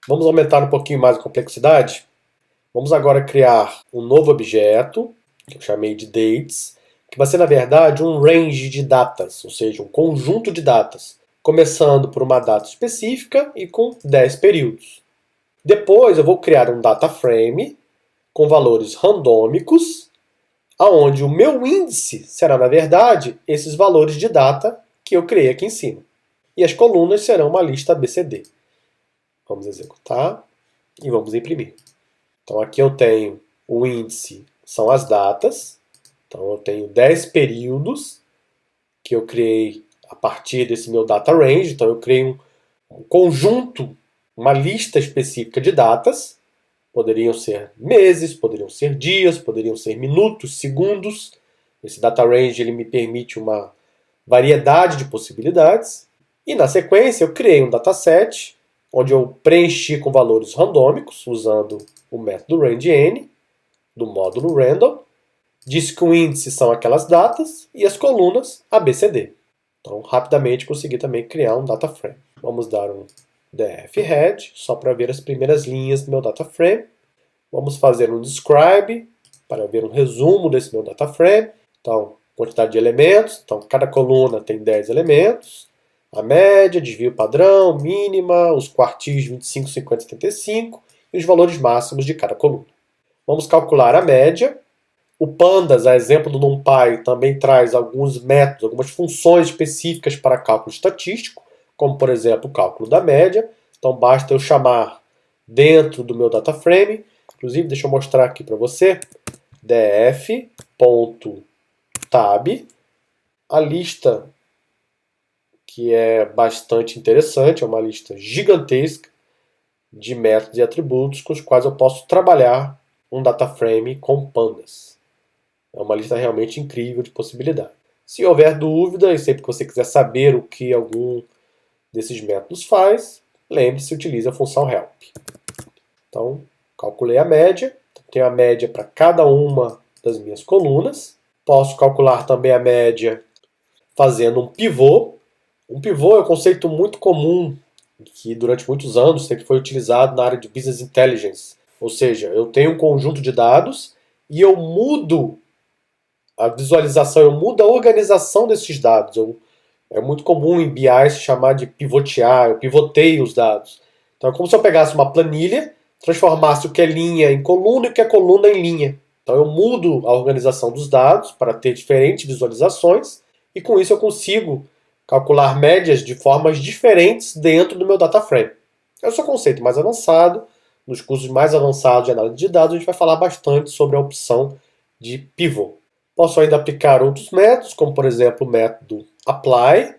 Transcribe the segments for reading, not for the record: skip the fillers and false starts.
Vamos aumentar um pouquinho mais a complexidade. Vamos agora criar um novo objeto, que eu chamei de dates, que vai ser, na verdade, um range de datas, ou seja, um conjunto de datas, começando por uma data específica e com 10 períodos. Depois eu vou criar um data frame com valores randômicos, aonde o meu índice será, na verdade, esses valores de data que eu criei aqui em cima. E as colunas serão uma lista ABCD. Vamos executar e vamos imprimir. Então aqui eu tenho o índice, são as datas. Então eu tenho 10 períodos que eu criei a partir desse meu data range. Então eu criei um conjunto, uma lista específica de datas. Poderiam ser meses, poderiam ser dias, poderiam ser minutos, segundos. Esse data range ele me permite uma variedade de possibilidades. E na sequência eu criei um dataset, onde eu preenchi com valores randômicos, usando o método rangeN, do módulo random. Disse que o índice são aquelas datas e as colunas ABCD. Então, rapidamente consegui também criar um data frame. Vamos dar um df-head, só para ver as primeiras linhas do meu data frame. Vamos fazer um describe, para ver um resumo desse meu data frame. Então, quantidade de elementos. Então, cada coluna tem 10 elementos. A média, desvio padrão, mínima, os quartis 25, 50, 75 e os valores máximos de cada coluna. Vamos calcular a média. O Pandas, a exemplo do NumPy, também traz alguns métodos, algumas funções específicas para cálculo estatístico, como, por exemplo, o cálculo da média. Então, basta eu chamar dentro do meu data frame, inclusive, deixa eu mostrar aqui para você, df.tab, a lista que é bastante interessante, é uma lista gigantesca de métodos e atributos com os quais eu posso trabalhar um data frame com Pandas. É uma lista realmente incrível de possibilidades. Se houver dúvida, e sempre que você quiser saber o que algum desses métodos faz, lembre-se, utilize a função help. Então, calculei a média, tenho a média para cada uma das minhas colunas. Posso calcular também a média fazendo um pivô. Um pivô é um conceito muito comum, que durante muitos anos sempre foi utilizado na área de Business Intelligence. Ou seja, eu tenho um conjunto de dados e eu mudo a visualização, eu mudo a organização desses dados. É muito comum em BI se chamar de pivotear, eu pivoteio os dados. Então é como se eu pegasse uma planilha, transformasse o que é linha em coluna e o que é coluna em linha. Então eu mudo a organização dos dados para ter diferentes visualizações e com isso eu consigo calcular médias de formas diferentes dentro do meu data frame. Esse é o conceito mais avançado. Nos cursos mais avançados de análise de dados, a gente vai falar bastante sobre a opção de pivô. Posso ainda aplicar outros métodos, como por exemplo o método apply.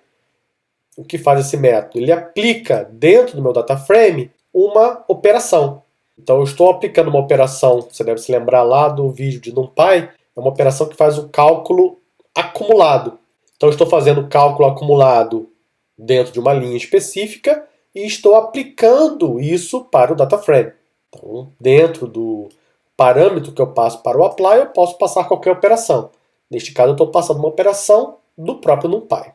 O que faz esse método? Ele aplica dentro do meu data frame uma operação. Então eu estou aplicando uma operação, você deve se lembrar lá do vídeo de NumPy, é uma operação que faz o cálculo acumulado. Então eu estou fazendo o cálculo acumulado dentro de uma linha específica e estou aplicando isso para o data frame. Então, dentro do parâmetro que eu passo para o apply, eu posso passar qualquer operação. Neste caso, eu estou passando uma operação do próprio NumPy.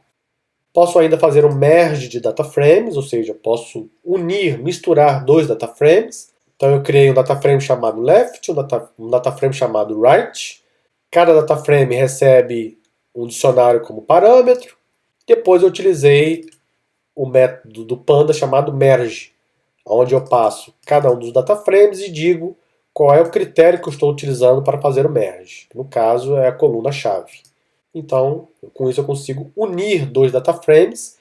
Posso ainda fazer um merge de data frames, ou seja, posso unir, misturar dois data frames. Então eu criei um data frame chamado left, um data frame chamado right. Cada data frame recebe um dicionário como parâmetro. Depois eu utilizei o método do Panda chamado merge, onde eu passo cada um dos data frames e digo qual é o critério que eu estou utilizando para fazer o merge. No caso, é a coluna-chave. Então, com isso eu consigo unir dois data frames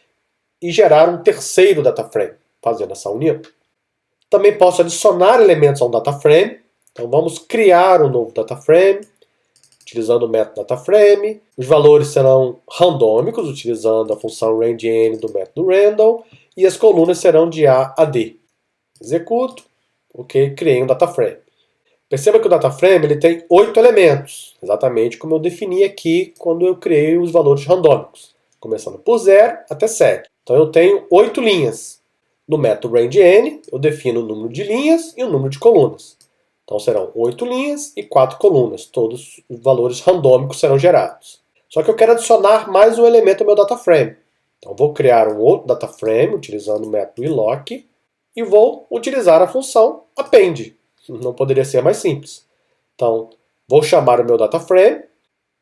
e gerar um terceiro data frame, fazendo essa união. Também posso adicionar elementos a um data frame. Então, vamos criar um novo data frame, utilizando o método dataFrame. Os valores serão randômicos, utilizando a função rangeN do método random, e as colunas serão de A a D. Executo, ok, criei um dataFrame. Perceba que o dataFrame ele tem 8 elementos, exatamente como eu defini aqui quando eu criei os valores randômicos, começando por 0 até 7. Então eu tenho 8 linhas. No método rangeN, eu defino o número de linhas e o número de colunas. Então serão 8 linhas e 4 colunas. Todos os valores randômicos serão gerados. Só que eu quero adicionar mais um elemento ao meu data frame. Então vou criar um outro data frame utilizando o método iLock. e vou utilizar a função append. Não poderia ser mais simples. Então, vou chamar o meu DataFrame,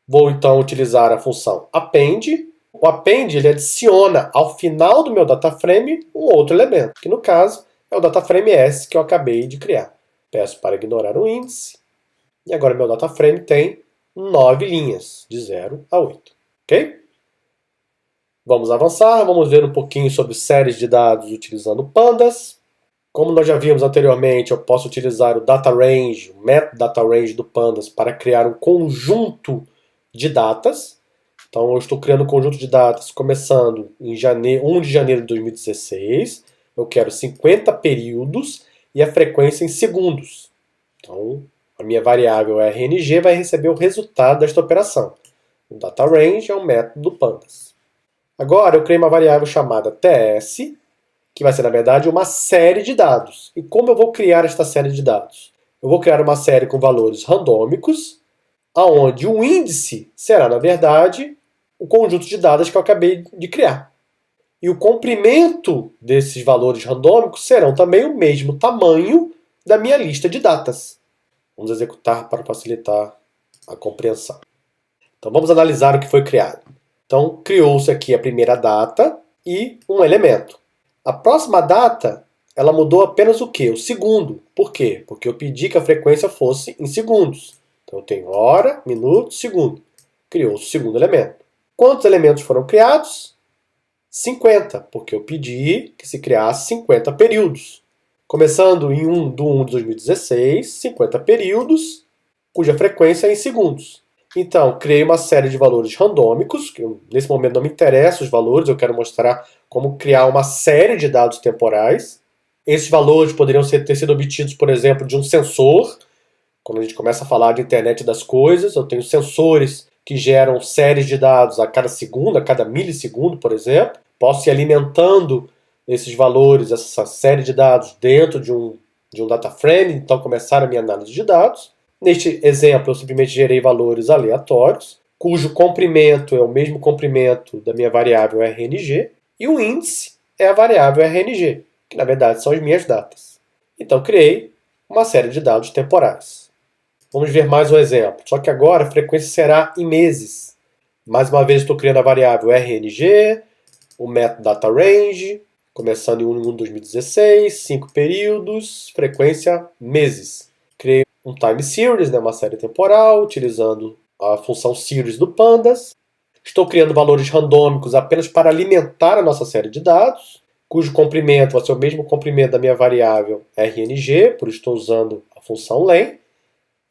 vou então utilizar a função append. O append ele adiciona ao final do meu DataFrame um outro elemento, que no caso é o DataFrame S que eu acabei de criar. Peço para ignorar o índice. E agora meu DataFrame tem 9 linhas, de 0 a 8. Ok? Vamos avançar, vamos ver um pouquinho sobre séries de dados utilizando pandas. Como nós já vimos anteriormente, eu posso utilizar o DataRange, o método DataRange do pandas, para criar um conjunto de datas. Então eu estou criando um conjunto de datas começando em 1 de janeiro de 2016. Eu quero 50 períodos e a frequência em segundos. Então a minha variável RNG vai receber o resultado desta operação. O DataRange é um método do pandas. Agora eu criei uma variável chamada TS, que vai ser, na verdade, uma série de dados. E como eu vou criar esta série de dados? Eu vou criar uma série com valores randômicos, onde o índice será, na verdade, o conjunto de dados que eu acabei de criar. E o comprimento desses valores randômicos serão também o mesmo tamanho da minha lista de datas. Vamos executar para facilitar a compreensão. Então vamos analisar o que foi criado. Então criou-se aqui a primeira data e um elemento. A próxima data, ela mudou apenas o quê? O segundo. Por quê? Porque eu pedi que a frequência fosse em segundos. Então eu tenho hora, minuto, segundo. Criou-se o segundo elemento. Quantos elementos foram criados? 50, porque eu pedi que se criasse 50 períodos. Começando em 1 de 1 de 2016, 50 períodos, cuja frequência é em segundos. Então, criei uma série de valores randômicos, que nesse momento não me interessam os valores, eu quero mostrar como criar uma série de dados temporais. Esses valores poderiam ter sido obtidos, por exemplo, de um sensor. Quando a gente começa a falar de internet das coisas, eu tenho sensores que geram séries de dados a cada segundo, a cada milissegundo, por exemplo. Posso ir alimentando esses valores, essa série de dados, dentro de um DataFrame, então começar a minha análise de dados. Neste exemplo, eu simplesmente gerei valores aleatórios, cujo comprimento é o mesmo comprimento da minha variável RNG, e o índice é a variável RNG, que na verdade são as minhas datas. Então, criei uma série de dados temporais. Vamos ver mais um exemplo, só que agora a frequência será em meses. Mais uma vez, estou criando a variável RNG, o método DataRange, começando em 1 de 2016, 5 períodos, frequência meses. Criei um time series, uma série temporal, utilizando a função series do pandas. Estou criando valores randômicos apenas para alimentar a nossa série de dados, cujo comprimento vai ser o mesmo comprimento da minha variável RNG, por isso estou usando a função len,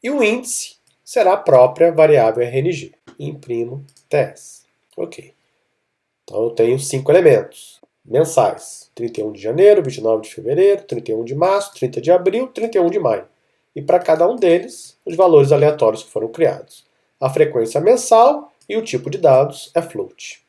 e o índice será a própria variável RNG. Imprimo TS. Ok. Então eu tenho 5 elementos mensais. 31 de janeiro, 29 de fevereiro, 31 de março, 30 de abril, 31 de maio. E para cada um deles, os valores aleatórios que foram criados. A frequência mensal e o tipo de dados é float.